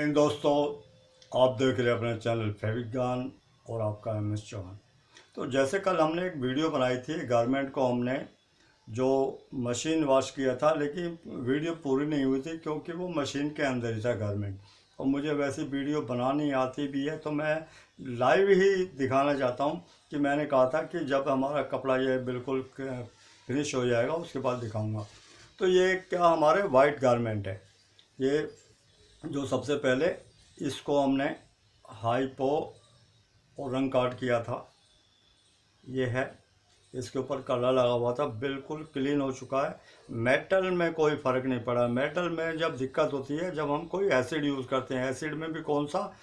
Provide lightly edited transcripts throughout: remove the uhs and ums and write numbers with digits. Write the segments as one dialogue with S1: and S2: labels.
S1: Morning दोस्तों, आप देख रहे हैं अपने चैनल फैविक और आपका MS चौहान। तो जैसे कल हमने एक वीडियो बनाई थी, गारमेंट को हमने जो मशीन वॉश किया था, लेकिन वीडियो पूरी नहीं हुई थी क्योंकि वो मशीन के अंदर ही था गारमेंट। और मुझे वैसी वीडियो बनानी आती भी है, तो मैं लाइव ही दिखाना चाहता हूँ कि मैंने कहा था कि जब हमारा कपड़ा ये बिल्कुल फिनिश हो जाएगा उसके बाद दिखाऊँगा। तो ये क्या हमारे वाइट गारमेंट है। ये जो सबसे पहले इसको हमने हाइपो और रंग काट किया था, ये है। इसके ऊपर कलर लगा हुआ था, बिल्कुल क्लीन हो चुका है। मेटल में कोई फ़र्क नहीं पड़ा। मेटल में जब दिक्कत होती है जब हम कोई एसिड यूज़ करते हैं, एसिड में भी कौन सा,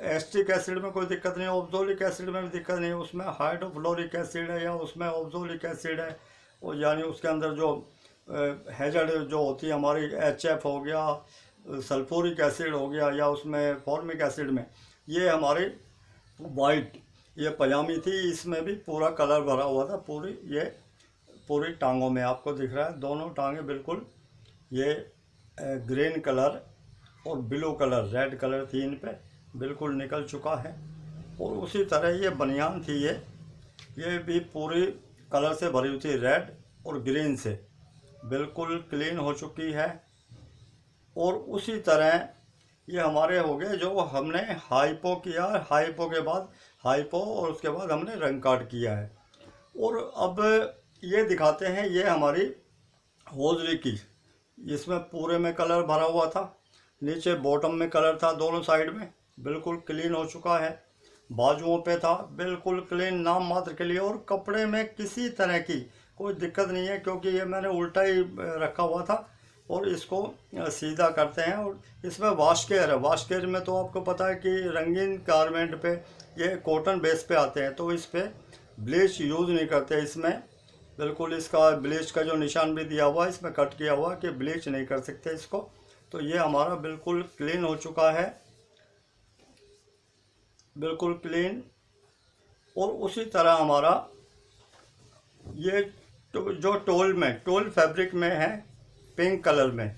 S1: एस्टिक एसिड में कोई दिक्कत नहीं है, ऑब्जोलिक एसिड में भी दिक्कत नहीं है। उसमें हाइड्रोफ्लोरिक एसिड है या उसमें ऑब्जोलिक एसिड है, और यानी उसके अंदर जो हैजर्ड जो होती है हमारी HF हो गया, सल्फ्यूरिक एसिड हो गया, या उसमें फॉर्मिक एसिड में, ये हमारी वाइट ये पजामी थी, इसमें भी पूरा कलर भरा हुआ था। पूरी टांगों में आपको दिख रहा है, दोनों टांगें बिल्कुल ये ग्रीन कलर और ब्लू कलर, रेड कलर थी, इन पे बिल्कुल निकल चुका है। और उसी तरह ये बनियान थी, ये भी पूरी कलर से भरी हुई थी, रेड और ग्रीन से, बिल्कुल क्लीन हो चुकी है। और उसी तरह ये हमारे हो गए जो हमने हाइपो किया, हाइपो के बाद हाइपो और उसके बाद हमने रंग काट किया है। और अब ये दिखाते हैं, ये हमारी होजरी की, इसमें पूरे में कलर भरा हुआ था, नीचे बॉटम में कलर था, दोनों साइड में बिल्कुल क्लीन हो चुका है। बाजुओं पे था बिल्कुल क्लीन, नाम मात्र के लिए। और कपड़े में किसी तरह की कोई दिक्कत नहीं है, क्योंकि ये मैंने उल्टा ही रखा हुआ था और इसको सीधा करते हैं। और इसमें वॉश केयर है। वॉश केयर में तो आपको पता है कि रंगीन गारमेंट पे ये कॉटन बेस पे आते हैं, तो इस पर ब्लीच यूज़ नहीं करते। इसमें बिल्कुल इसका ब्लीच का जो निशान भी दिया हुआ है, इसमें कट किया हुआ कि ब्लीच नहीं कर सकते इसको। तो ये हमारा बिल्कुल क्लीन हो चुका है, बिल्कुल क्लीन। और उसी तरह हमारा ये जो टोल फैब्रिक में है, पिंक कलर में,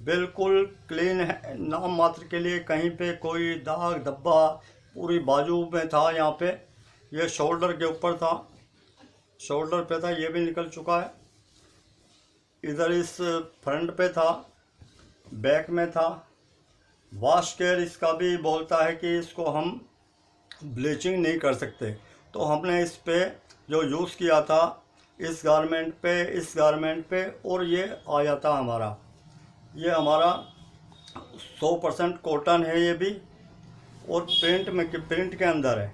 S1: बिल्कुल क्लीन है, नाम मात्र के लिए कहीं पे कोई दाग धब्बा, पूरी बाजू में था, यहाँ पे ये शोल्डर के ऊपर था, शोल्डर पे था, ये भी निकल चुका है। इधर इस फ्रंट पे था, बैक में था। वॉश केयर इसका भी बोलता है कि इसको हम ब्लीचिंग नहीं कर सकते, तो हमने इस पे जो यूज़ किया था इस गारमेंट पे, और ये आया था हमारा, ये हमारा 100% कॉटन है ये भी, और प्रिंट के अंदर है।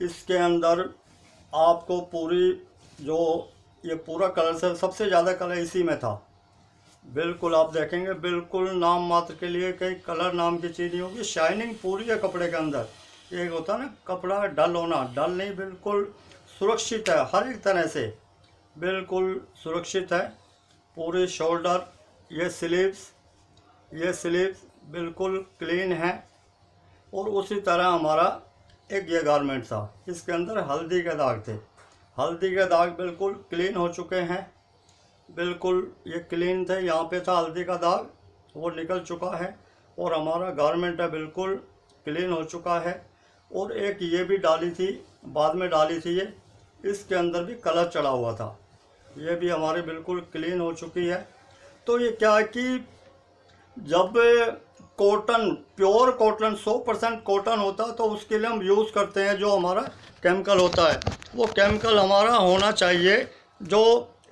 S1: इसके अंदर आपको पूरी जो ये पूरा कलर से सबसे ज़्यादा कलर इसी में था, बिल्कुल आप देखेंगे, बिल्कुल नाम मात्र के लिए कहीं कलर नाम की चीज़ नहीं होगी। शाइनिंग पूरी है कपड़े के अंदर। एक होता है ना कपड़ा डल होना, डल नहीं, बिल्कुल सुरक्षित है, हर एक तरह से बिल्कुल सुरक्षित है। पूरे शोल्डर, ये स्लीव्स बिल्कुल क्लीन है। और उसी तरह हमारा एक ये गारमेंट था, इसके अंदर हल्दी के दाग थे, हल्दी के दाग बिल्कुल क्लीन हो चुके हैं, बिल्कुल ये क्लीन थे। यहाँ पे था हल्दी का दाग, वो निकल चुका है। और हमारा गारमेंट है बिल्कुल क्लीन हो चुका है। और एक ये भी डाली थी, बाद में डाली थी ये, इसके अंदर भी कलर चढ़ा हुआ था, ये भी हमारी बिल्कुल क्लीन हो चुकी है। तो ये क्या है कि जब कॉटन, प्योर कॉटन, 100% कॉटन होता है, तो उसके लिए हम यूज़ करते हैं जो हमारा केमिकल होता है, वो केमिकल हमारा होना चाहिए जो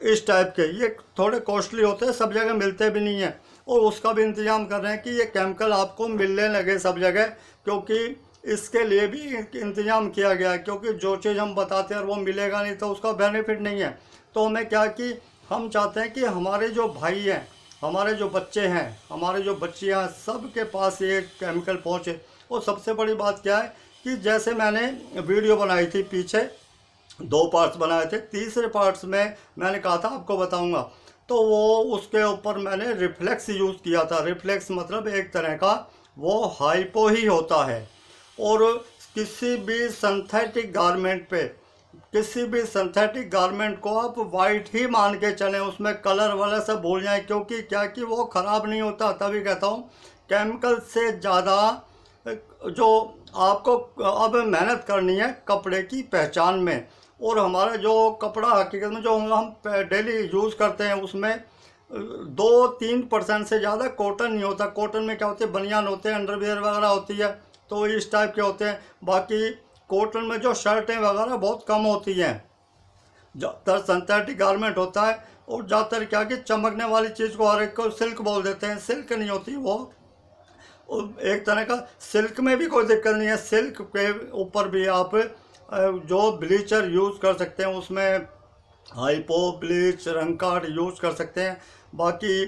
S1: इस टाइप के। ये थोड़े कॉस्टली होते हैं, सब जगह मिलते भी नहीं हैं, और उसका भी इंतज़ाम कर रहे हैं कि ये केमिकल आपको मिलने लगे सब जगह, क्योंकि इसके लिए भी इंतज़ाम किया गया है। क्योंकि जो चीज़ हम बताते हैं और वो मिलेगा नहीं तो उसका बेनिफिट नहीं है। तो हमें क्या कि हम चाहते हैं कि हमारे जो भाई हैं, हमारे जो बच्चे हैं, हमारे जो बच्चियाँ, सब के पास ये केमिकल पहुँचे। और सबसे बड़ी बात क्या है कि जैसे मैंने वीडियो बनाई थी पीछे, 2 पार्ट्स बनाए थे, तीसरे पार्ट्स में मैंने कहा था आपको बताऊंगा, तो वो उसके ऊपर मैंने रिफ्लेक्स यूज़ किया था। रिफ्लेक्स मतलब एक तरह का वो हाइपो ही होता है। और किसी भी सिंथेटिक गारमेंट को आप वाइट ही मान के चलें, उसमें कलर वाला सब भूल जाएं, क्योंकि क्या कि वो ख़राब नहीं होता। तभी कहता हूँ केमिकल से ज़्यादा जो आपको अब मेहनत करनी है कपड़े की पहचान में। और हमारा जो कपड़ा हकीकत में जो हम डेली यूज़ करते हैं उसमें 2-3% से ज़्यादा कॉटन नहीं होता। कॉटन में क्या होते हैं, बनियान होते हैं, अंडरवियर वगैरह होती है, तो इस टाइप के होते हैं। बाकी कॉटन में जो शर्टें वगैरह बहुत कम होती हैं, ज़्यादातर सिंथेटिक गारमेंट होता है। और ज़्यादातर क्या कि चमकने वाली चीज़ को हर एक को सिल्क बोल देते हैं, सिल्क नहीं होती वो। एक तरह का सिल्क में भी कोई दिक्कत नहीं है, सिल्क के ऊपर भी आप जो ब्लीचर यूज़ कर सकते हैं, उसमें हाइपो ब्लीच रंग कार्ड यूज़ कर सकते हैं। बाकी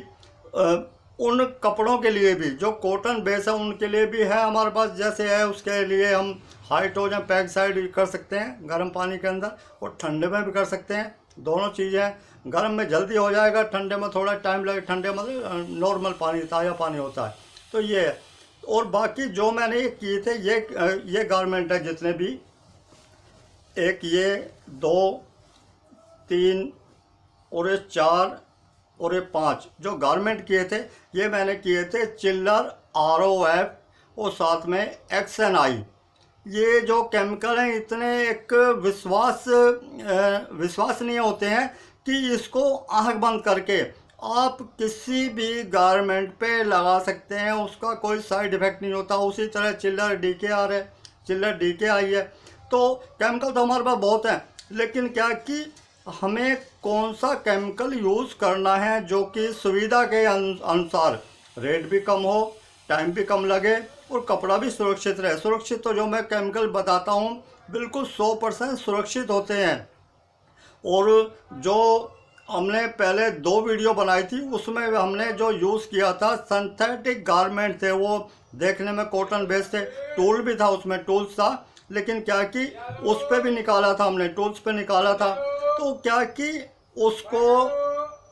S1: उन कपड़ों के लिए भी जो कॉटन बेस है उनके लिए भी है हमारे पास, जैसे है उसके लिए हम हाइड्रोजन पेरोक्साइड कर सकते हैं गर्म पानी के अंदर, और ठंडे में भी कर सकते हैं। दोनों चीज़ें, गर्म में जल्दी हो जाएगा, ठंडे में थोड़ा टाइम लगे। ठंडे में नॉर्मल पानी, ताज़ा पानी होता है। तो ये है। और बाकी जो मैंने ये किए थे, ये गारमेंट है जितने भी, एक ये 2, 3 और ये 4 और ये 5 जो गारमेंट किए थे, ये मैंने किए थे चिल्लर, ROF और साथ में XNI। ये जो केमिकल हैं इतने एक विश्वसनीय होते हैं कि इसको आँख बंद करके आप किसी भी गारमेंट पे लगा सकते हैं, उसका कोई साइड इफ़ेक्ट नहीं होता। उसी तरह चिल्लर DKR है, चिल्लर DKI है। तो केमिकल तो हमारे पास बहुत हैं, लेकिन क्या कि हमें कौन सा केमिकल यूज़ करना है जो कि सुविधा के अनुसार रेट भी कम हो, टाइम भी कम लगे और कपड़ा भी सुरक्षित रहे। सुरक्षित तो जो मैं केमिकल बताता हूँ बिल्कुल 100% सुरक्षित होते हैं। और जो हमने पहले 2 वीडियो बनाई थी उसमें हमने जो यूज़ किया था सिंथेटिक गारमेंट थे, वो देखने में कॉटन बेस थे, टूल भी था उसमें, टूल्स था, लेकिन क्या कि उस पर भी निकाला था हमने, टूल्स पे निकाला था। तो क्या कि उसको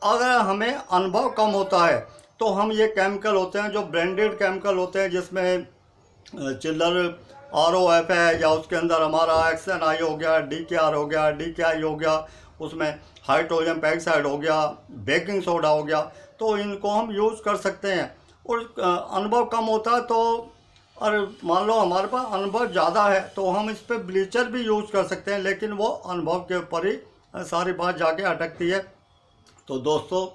S1: अगर हमें अनुभव कम होता है तो हम ये केमिकल होते हैं जो ब्रांडेड केमिकल होते हैं, जिसमें चिल्लर ROF है, या उसके अंदर हमारा XNI हो गया, DKR हो गया, DKI हो गया, उसमें हाइड्रोजन पेरोक्साइड हो गया, बेकिंग सोडा हो गया, तो इनको हम यूज़ कर सकते हैं। और अनुभव कम होता है तो, और मान लो हमारे पास अनुभव ज़्यादा है तो हम इस पर ब्लीचर भी यूज़ कर सकते हैं, लेकिन वो अनुभव के ऊपर ही सारी बात जाके अटकती है। तो दोस्तों,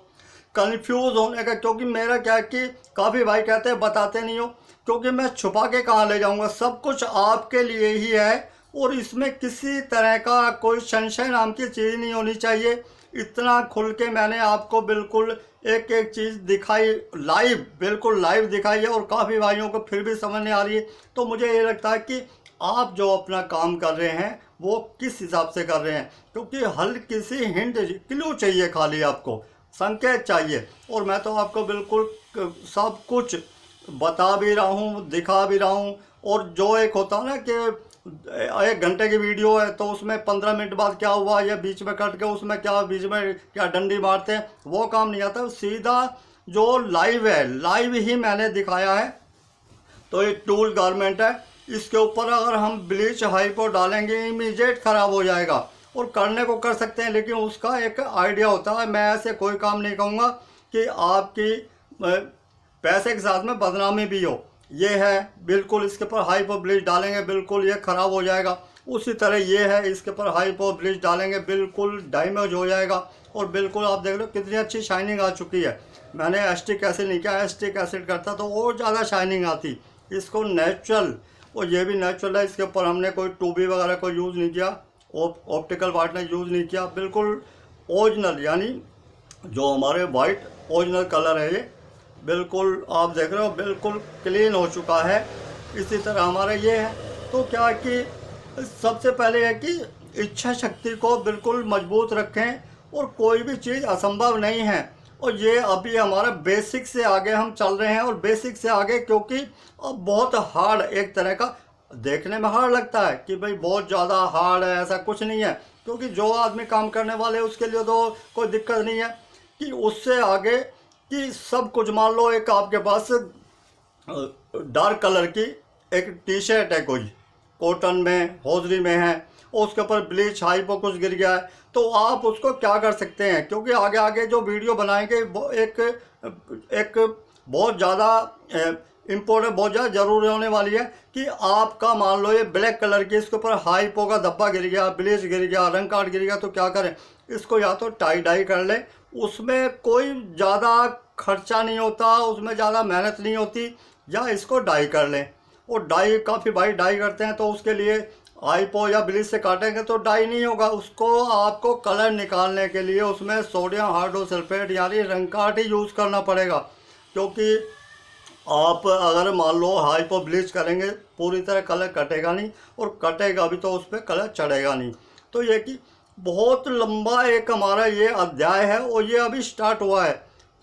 S1: कंफ्यूज होने का, क्योंकि मेरा क्या है कि काफ़ी भाई कहते हैं बताते नहीं हो, क्योंकि मैं छुपा के कहाँ ले जाऊँगा, सब कुछ आपके लिए ही है। और इसमें किसी तरह का कोई संशय नाम की चीज़ नहीं होनी चाहिए। इतना खुल के मैंने आपको बिल्कुल एक एक चीज़ दिखाई, लाइव, बिल्कुल लाइव दिखाई है, और काफ़ी भाइयों को फिर भी समझ नहीं आ रही है। तो मुझे ये लगता है कि आप जो अपना काम कर रहे हैं वो किस हिसाब से कर रहे हैं, क्योंकि हल्की सी हिंट, क्लू चाहिए, खाली आपको संकेत चाहिए। और मैं तो आपको बिल्कुल सब कुछ बता भी रहा हूँ, दिखा भी रहा हूँ। और जो एक होता है ना कि 1 घंटे की वीडियो है तो उसमें 15 मिनट बाद क्या हुआ, या बीच में कट के उसमें क्या, बीच में क्या डंडी मारते हैं, वो काम नहीं आता। सीधा जो लाइव है, लाइव ही मैंने दिखाया है। तो ये टूल गारमेंट है, इसके ऊपर अगर हम ब्लीच हाइपो डालेंगे इमीडिएट ख़राब हो जाएगा। और करने को कर सकते हैं, लेकिन उसका एक आइडिया होता है। मैं ऐसे कोई काम नहीं कहूँगा कि आपकी पैसे के साथ में बदनामी भी हो। ये है बिल्कुल, इसके ऊपर हाइपो ब्लीच डालेंगे बिल्कुल ये ख़राब हो जाएगा। उसी तरह ये है, इसके ऊपर हाइपो ब्लीच डालेंगे बिल्कुल डैमेज हो जाएगा। और बिल्कुल आप देख लो कितनी अच्छी शाइनिंग आ चुकी है। मैंने एस्टिक एसिड नहीं किया, एस्टिक एसिड करता तो और ज़्यादा शाइनिंग आती। इसको नेचुरल, और ये भी नेचुरल है। इसके ऊपर हमने कोई टूबी वगैरह को यूज़ नहीं किया, ऑप्टिकल वाइटनर यूज़ नहीं किया, बिल्कुल ओरिजिनल, यानी जो हमारे वाइट ओरिजिनल कलर है ये, बिल्कुल आप देख रहे हो बिल्कुल क्लीन हो चुका है। इसी तरह हमारा ये है। तो क्या कि सबसे पहले है कि इच्छा शक्ति को बिल्कुल मजबूत रखें, और कोई भी चीज़ असंभव नहीं है। और ये अभी हमारा बेसिक से आगे हम चल रहे हैं, और बेसिक से आगे क्योंकि अब बहुत हार्ड, एक तरह का देखने में हार्ड लगता है कि भाई बहुत ज़्यादा हार्ड है, ऐसा कुछ नहीं है। क्योंकि जो आदमी काम करने वाले उसके लिए तो कोई दिक्कत नहीं है। कि उससे आगे कि सब कुछ, मान लो एक आपके पास डार्क कलर की एक टी-शर्ट है, कोई कॉटन में, होजरी में है, और उसके ऊपर ब्लीच हाइपो कुछ गिर गया है, तो आप उसको क्या कर सकते हैं, क्योंकि आगे आगे जो वीडियो बनाएंगे वो एक बहुत ज़्यादा इम्पोर्टेंट बहुत ज़्यादा ज़रूरी होने वाली है कि आपका मान लो ये ब्लैक कलर की, इसके ऊपर हाइपो का धब्बा गिर गया, ब्लीच गिर गया, रंग कार्ड गिर गया, तो क्या करें, इसको या तो टाई डाई कर ले, उसमें कोई ज़्यादा खर्चा नहीं होता, उसमें ज़्यादा मेहनत नहीं होती, या इसको डाई कर लें। और डाई काफ़ी भाई डाई करते हैं तो उसके लिए हाइपो या ब्लीच से काटेंगे तो डाई नहीं होगा, उसको आपको कलर निकालने के लिए उसमें सोडियम हाइड्रोसल्फेट यानी रंग कार्ड ही यूज़ करना पड़ेगा। क्योंकि आप अगर मान लो हाइपो ब्लीच करेंगे पूरी तरह कलर कटेगा नहीं, और कटेगा भी तो उस पर कलर चढ़ेगा नहीं। तो ये कि बहुत लंबा एक हमारा ये अध्याय है और ये अभी स्टार्ट हुआ है।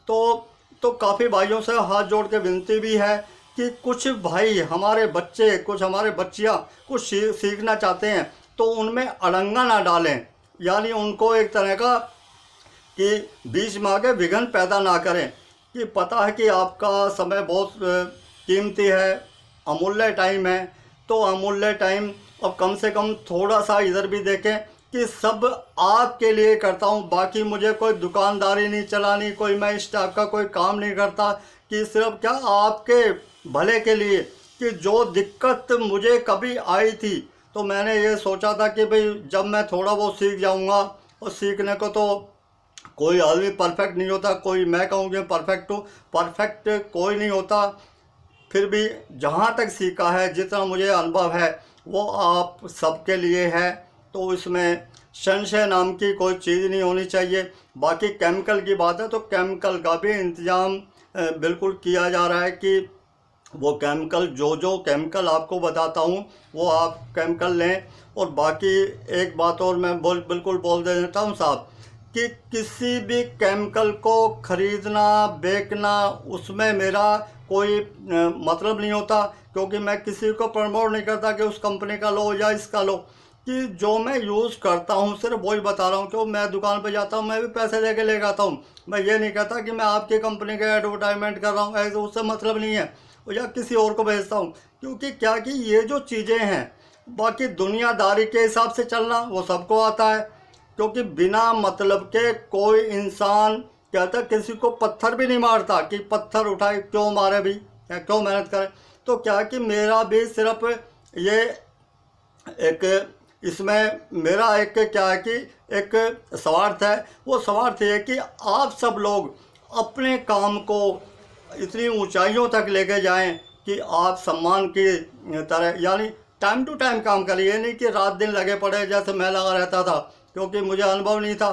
S1: तो काफ़ी भाइयों से हाथ जोड़ के विनती भी है कि कुछ भाई हमारे बच्चे, कुछ हमारे बच्चियाँ कुछ सीखना चाहते हैं तो उनमें अड़ंगा ना डालें, यानी उनको एक तरह का कि बीच में आगे विघ्न पैदा ना करें। कि पता है कि आपका समय बहुत कीमती है, अमूल्य टाइम है, तो अमूल्य टाइम अब कम से कम थोड़ा सा इधर भी देखें कि सब आपके लिए करता हूँ, बाकी मुझे कोई दुकानदारी नहीं चलानी, कोई मैं इस टाइप का कोई काम नहीं करता, कि सिर्फ क्या आपके भले के लिए। कि जो दिक्कत मुझे कभी आई थी तो मैंने ये सोचा था कि भाई जब मैं थोड़ा बहुत सीख जाऊँगा, और सीखने को तो कोई आदमी परफेक्ट नहीं होता, कोई मैं कहूँ कि परफेक्ट हूँ, परफेक्ट कोई नहीं होता, फिर भी जहाँ तक सीखा है, जितना मुझे अनुभव है वो आप सबके लिए है। तो इसमें संशय नाम की कोई चीज़ नहीं होनी चाहिए। बाकी केमिकल की बात है तो केमिकल का भी इंतज़ाम बिल्कुल किया जा रहा है कि वो केमिकल जो केमिकल आपको बताता हूँ वो आप केमिकल लें। और बाकी एक बात और मैं बिल्कुल बोल देता हूँ साहब, कि किसी भी केमिकल को ख़रीदना बेचना उसमें मेरा कोई मतलब नहीं होता, क्योंकि मैं किसी को प्रमोट नहीं करता कि उस कंपनी का लो या इसका लो। कि जो मैं यूज़ करता हूँ सिर्फ वही बता रहा हूँ। क्यों मैं दुकान पे जाता हूँ, मैं भी पैसे दे के ले आता हूँ, मैं ये नहीं कहता कि मैं आपकी कंपनी के एडवर्टाइजमेंट कर रहा हूँ, ऐसे उससे मतलब नहीं है, या किसी और को भेजता हूँ। क्योंकि क्या कि ये जो चीज़ें हैं, बाकी दुनियादारी के हिसाब से चलना वो सबको आता है। क्योंकि बिना मतलब के कोई इंसान कहता किसी को पत्थर भी नहीं मारता, कि पत्थर उठाए क्यों मारे भी या क्यों मेहनत करे। तो क्या कि मेरा भी सिर्फ ये एक इसमें मेरा एक क्या है कि एक स्वार्थ है, वो स्वार्थ ये कि आप सब लोग अपने काम को इतनी ऊंचाइयों तक लेके जाएं कि आप सम्मान की तरह, यानी टाइम टू टाइम काम करिए, नहीं कि रात दिन लगे पड़े जैसे मैं लगा रहता था, क्योंकि मुझे अनुभव नहीं था।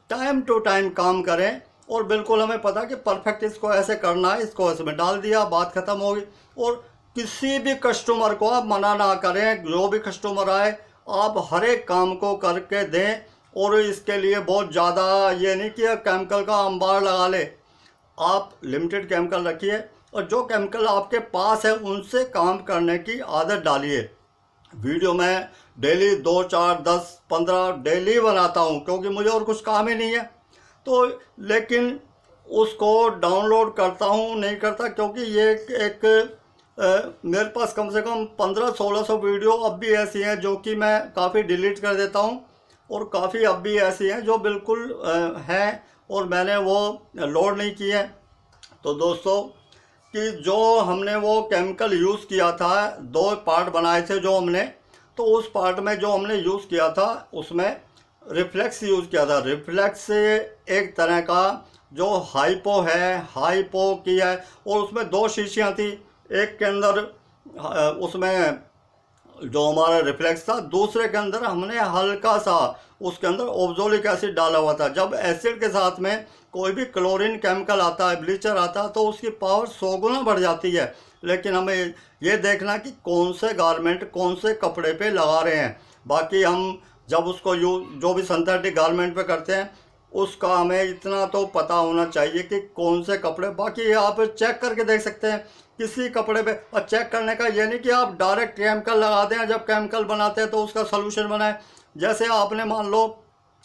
S1: टाइम टू टाइम काम करें और बिल्कुल हमें पता कि परफेक्ट इसको ऐसे करना है, इसको इसमें डाल दिया, बात ख़त्म हो गई। और किसी भी कस्टमर को आप मना ना करें, जो भी कस्टमर आए आप हर एक काम को करके दें। और इसके लिए बहुत ज़्यादा ये नहीं कि केमिकल का अंबार लगा ले, आप लिमिटेड केमिकल रखिए, और जो केमिकल आपके पास है उनसे काम करने की आदत डालिए। वीडियो मैं डेली 2, 4, 10, 15 डेली बनाता हूँ, क्योंकि मुझे और कुछ काम ही नहीं है। तो लेकिन उसको डाउनलोड करता हूँ नहीं करता, क्योंकि ये एक मेरे पास कम से कम 1500-1600 वीडियो अब भी ऐसी हैं जो कि मैं काफ़ी डिलीट कर देता हूँ, और काफ़ी अब भी ऐसी हैं जो बिल्कुल हैं और मैंने वो लोड नहीं की है। तो दोस्तों कि जो हमने वो केमिकल यूज़ किया था, 2 पार्ट बनाए थे जो हमने, तो उस पार्ट में जो हमने यूज़ किया था उसमें रिफ्लेक्स यूज़ किया था। रिफ्लेक्स एक तरह का जो हाइपो है, हाइपो की है, और उसमें 2 शीशियाँ थी, एक के अंदर उसमें जो हमारा रिफ्लेक्स था, दूसरे के अंदर हमने हल्का सा उसके अंदर ओब्जोलिक एसिड डाला हुआ था। जब एसिड के साथ में कोई भी क्लोरीन केमिकल आता है, ब्लीचर आता है, तो उसकी पावर 100 गुना बढ़ जाती है। लेकिन हमें ये देखना कि कौन से गारमेंट कौन से कपड़े पे लगा रहे हैं। बाकी हम जब उसको जो भी सिंथेटिक गारमेंट पे करते हैं उसका हमें इतना तो पता होना चाहिए कि कौन से कपड़े, बाकी आप चेक करके देख सकते हैं किसी कपड़े पे। और चेक करने का ये नहीं कि आप डायरेक्ट केमिकल लगाते हैं, जब केमिकल बनाते हैं तो उसका सोल्यूशन बनाएं। जैसे आपने मान लो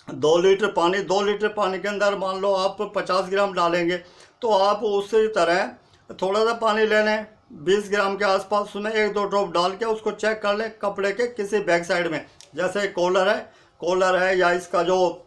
S1: 2 लीटर पानी, 2 लीटर पानी के अंदर मान लो आप 50 ग्राम डालेंगे, तो आप उसी तरह थोड़ा सा पानी ले लें 20 ग्राम के आसपास, उसमें 1-2 ड्रॉप डाल के उसको चेक कर लें कपड़े के किसी बैक साइड में। जैसे कॉलर है या इसका जो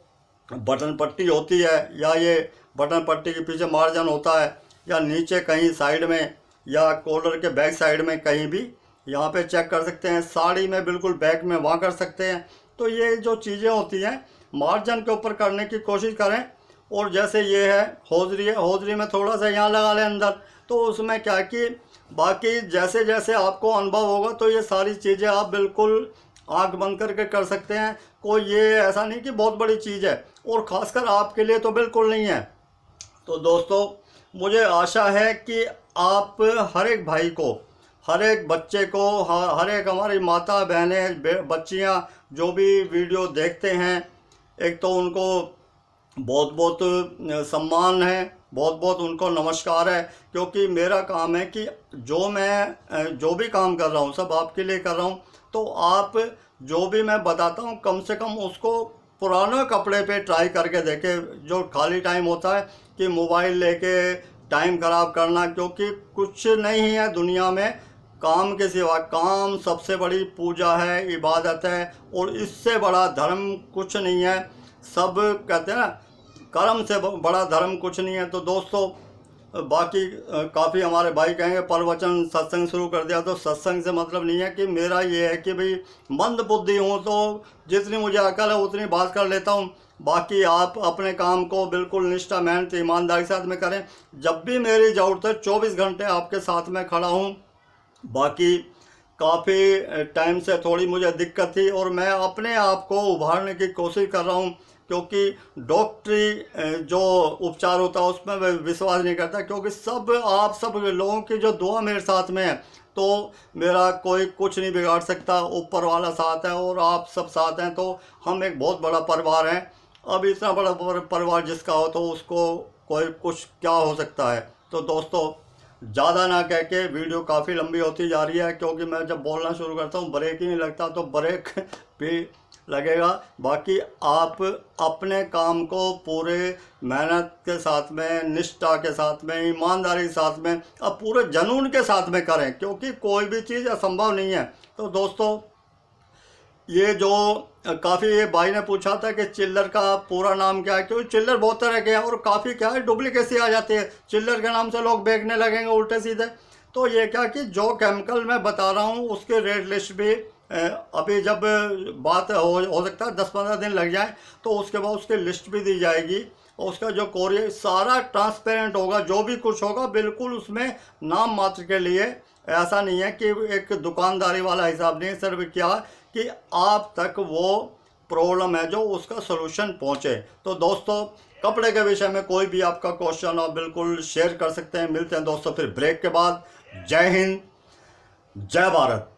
S1: बटन पट्टी होती है, या ये बटन पट्टी के पीछे मार्जिन होता है, या नीचे कहीं साइड में, या कॉलर के बैक साइड में कहीं भी यहाँ पे चेक कर सकते हैं, साड़ी में बिल्कुल बैक में वहाँ कर सकते हैं। तो ये जो चीज़ें होती हैं मार्जिन के ऊपर करने की कोशिश करें। और जैसे ये है हौजरी है, हौजरी में थोड़ा सा यहाँ लगा लें अंदर, तो उसमें क्या कि बाकी जैसे जैसे आपको अनुभव होगा तो ये सारी चीज़ें आप बिल्कुल आँख बंद करके कर सकते हैं। कोई ये ऐसा नहीं कि बहुत बड़ी चीज़ है, और ख़ासकर आपके लिए तो बिल्कुल नहीं है। तो दोस्तों मुझे आशा है कि आप हर एक भाई को, हर एक बच्चे को, हर एक हमारी माता बहनें बच्चियां जो भी वीडियो देखते हैं, एक तो उनको बहुत बहुत सम्मान है, बहुत बहुत उनको नमस्कार है। क्योंकि मेरा काम है कि मैं जो भी काम कर रहा हूँ सब आपके लिए कर रहा हूँ। तो आप जो भी मैं बताता हूँ कम से कम उसको पुराने कपड़े पे ट्राई करके देखें। जो खाली टाइम होता है कि मोबाइल लेके टाइम ख़राब करना, क्योंकि कुछ नहीं है दुनिया में काम के सिवा। काम सबसे बड़ी पूजा है, इबादत है, और इससे बड़ा धर्म कुछ नहीं है। सब कहते हैं ना कर्म से बड़ा धर्म कुछ नहीं है। तो दोस्तों बाकी काफ़ी हमारे भाई कहेंगे प्रवचन सत्संग शुरू कर दिया, तो सत्संग से मतलब नहीं है कि मेरा ये है कि भाई मंद बुद्धि हूँ तो जितनी मुझे अकल है उतनी बात कर लेता हूँ। बाकी आप अपने काम को बिल्कुल निष्ठा मेहनत ईमानदारी के साथ में करें। जब भी मेरी ज़रूरत है 24 घंटे आपके साथ में खड़ा हूँ। बाकी काफ़ी टाइम से थोड़ी मुझे दिक्कत थी और मैं अपने आप को उभारने की कोशिश कर रहा हूँ, क्योंकि डॉक्टरी जो उपचार होता है उसमें मैं विश्वास नहीं करता। क्योंकि आप सब लोगों की जो दुआ मेरे साथ में है तो मेरा कोई कुछ नहीं बिगाड़ सकता। ऊपर वाला साथ है और आप सब साथ हैं, तो हम एक बहुत बड़ा परिवार हैं। अब इतना बड़ा परिवार जिसका हो तो उसको कोई कुछ क्या हो सकता है। तो दोस्तों ज़्यादा ना कह के, वीडियो काफ़ी लंबी होती जा रही है, क्योंकि मैं जब बोलना शुरू करता हूँ ब्रेक ही नहीं लगता, तो ब्रेक भी लगेगा। बाकी आप अपने काम को पूरे मेहनत के साथ में, निष्ठा के साथ में, ईमानदारी के साथ में, अब पूरे जुनून के साथ में करें, क्योंकि कोई भी चीज़ असंभव नहीं है। तो दोस्तों ये जो काफ़ी ये भाई ने पूछा था कि चिल्लर का पूरा नाम क्या है, क्योंकि चिल्लर बहुत तरह के हैं और काफ़ी क्या है डुप्लीकेसी आ जाती है। चिल्लर के नाम से लोग बेचने लगेंगे उल्टे सीधे। तो ये क्या कि जो केमिकल मैं बता रहा हूँ उसके रेट लिस्ट भी अभी जब बात हो सकता है 10-15 दिन लग जाए, तो उसके बाद उसकी लिस्ट भी दी जाएगी और उसका जो कोरियर सारा ट्रांसपेरेंट होगा। जो भी कुछ होगा बिल्कुल उसमें नाम मात्र के लिए, ऐसा नहीं है कि एक दुकानदारी वाला हिसाब नहीं है। सिर्फ क्या कि आप तक वो प्रॉब्लम है जो उसका सलूशन पहुंचे। तो दोस्तों कपड़े के विषय में कोई भी आपका क्वेश्चन आप बिल्कुल शेयर कर सकते हैं। मिलते हैं दोस्तों फिर ब्रेक के बाद। जय हिंद, जय भारत।